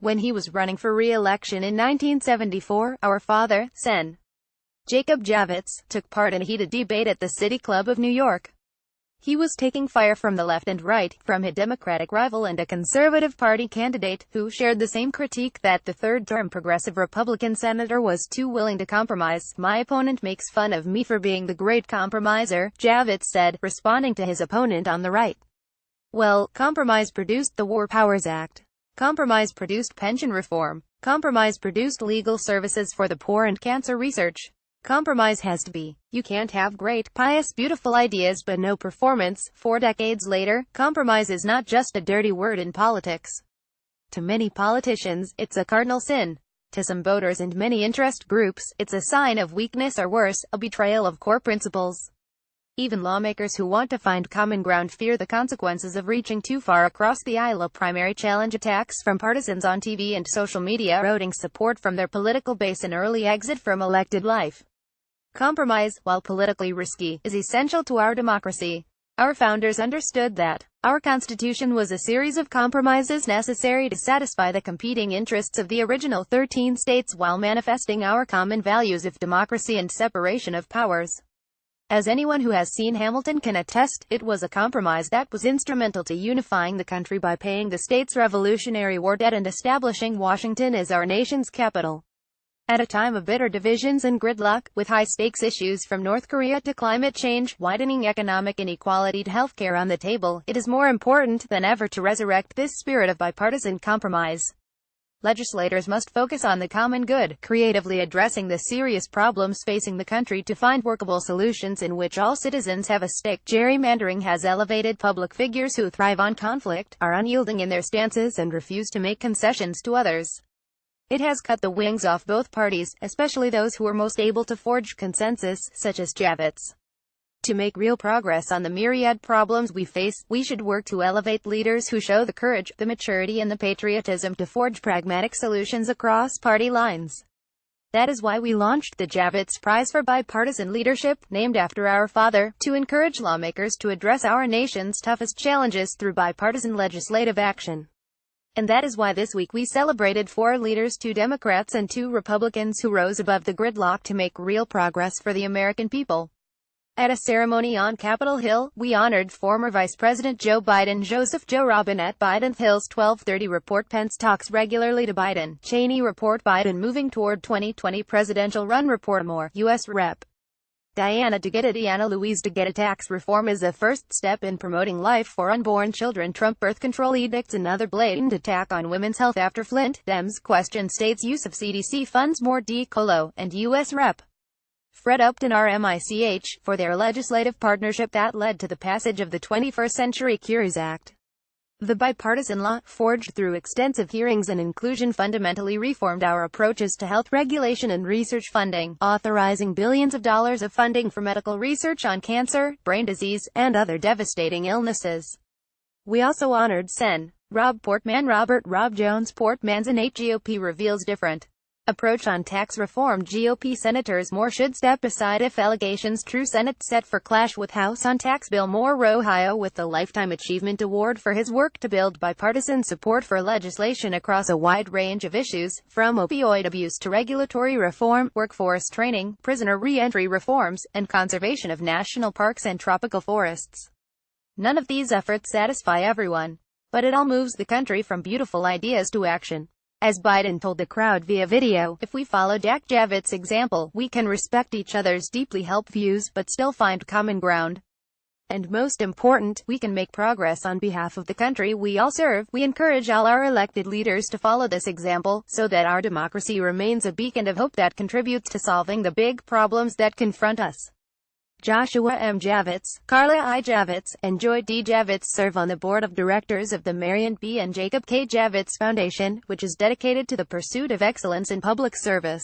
When he was running for re-election in 1974, our father, Sen. Jacob Javits, took part in a heated debate at the City Club of New York. He was taking fire from the left and right, from a Democratic rival and a Conservative Party candidate, who shared the same critique that the third-term progressive Republican senator was too willing to compromise. "My opponent makes fun of me for being the great compromiser," Javits said, responding to his opponent on the right. "Well, compromise produced the War Powers Act. Compromise produced pension reform. Compromise produced legal services for the poor and cancer research. Compromise has to be. You can't have great, pious, beautiful ideas but no performance." 4 decades later, compromise is not just a dirty word in politics. To many politicians, it's a cardinal sin. To some voters and many interest groups, it's a sign of weakness or worse, a betrayal of core principles. Even lawmakers who want to find common ground fear the consequences of reaching too far across the aisle. A primary challenge: attacks from partisans on TV and social media, eroding support from their political base, and early exit from elected life. Compromise, while politically risky, is essential to our democracy. Our founders understood that our Constitution was a series of compromises necessary to satisfy the competing interests of the original 13 states while manifesting our common values of democracy and separation of powers. As anyone who has seen Hamilton can attest, it was a compromise that was instrumental to unifying the country by paying the state's Revolutionary War debt and establishing Washington as our nation's capital. At a time of bitter divisions and gridlock, with high-stakes issues from North Korea to climate change, widening economic inequality to healthcare on the table, it is more important than ever to resurrect this spirit of bipartisan compromise. Legislators must focus on the common good, creatively addressing the serious problems facing the country to find workable solutions in which all citizens have a stake. Gerrymandering has elevated public figures who thrive on conflict, are unyielding in their stances, and refuse to make concessions to others. It has cut the wings off both parties, especially those who are most able to forge consensus, such as Javits. To make real progress on the myriad problems we face, we should work to elevate leaders who show the courage, the maturity and the patriotism to forge pragmatic solutions across party lines. That is why we launched the Javits Prize for Bipartisan Leadership, named after our father, to encourage lawmakers to address our nation's toughest challenges through bipartisan legislative action. And that is why this week we celebrated 4 leaders, 2 Democrats and 2 Republicans, who rose above the gridlock to make real progress for the American people. At a ceremony on Capitol Hill, we honored former Vice President Joe Biden. Joseph Joe Robin at Biden. Hill's 1230 report: Pence talks regularly to Biden. Cheney report: Biden moving toward 2020 presidential run. Report: Moore, U.S. Rep. Diana Louise DeGette: tax reform is a first step in promoting life for unborn children. Trump birth control edicts: another blatant attack on women's health after Flint. Dems question states' use of CDC funds. More. D. Colo, and U.S. Rep. Fred Upton RMICH, for their legislative partnership that led to the passage of the 21st Century Cures Act. The bipartisan law, forged through extensive hearings and inclusion, fundamentally reformed our approaches to health regulation and research funding, authorizing billions of dollars of funding for medical research on cancer, brain disease, and other devastating illnesses. We also honored Sen. Rob Portman. Robert Rob Jones Portman's innate GOP reveals different approach on tax reform. GOP Senators Moore should step aside if allegations true. Senate set for clash with House on tax bill. Moore, Ohio, with the Lifetime Achievement Award for his work to build bipartisan support for legislation across a wide range of issues, from opioid abuse to regulatory reform, workforce training, prisoner re-entry reforms, and conservation of national parks and tropical forests. None of these efforts satisfy everyone, but it all moves the country from beautiful ideas to action. As Biden told the crowd via video, if we follow Jack Javits' example, we can respect each other's deeply held views, but still find common ground. And most important, we can make progress on behalf of the country we all serve. We encourage all our elected leaders to follow this example, so that our democracy remains a beacon of hope that contributes to solving the big problems that confront us. Joshua M. Javits, Carla I. Javits, and Joy D. Javits serve on the board of directors of the Marion B. and Jacob K. Javits Foundation, which is dedicated to the pursuit of excellence in public service.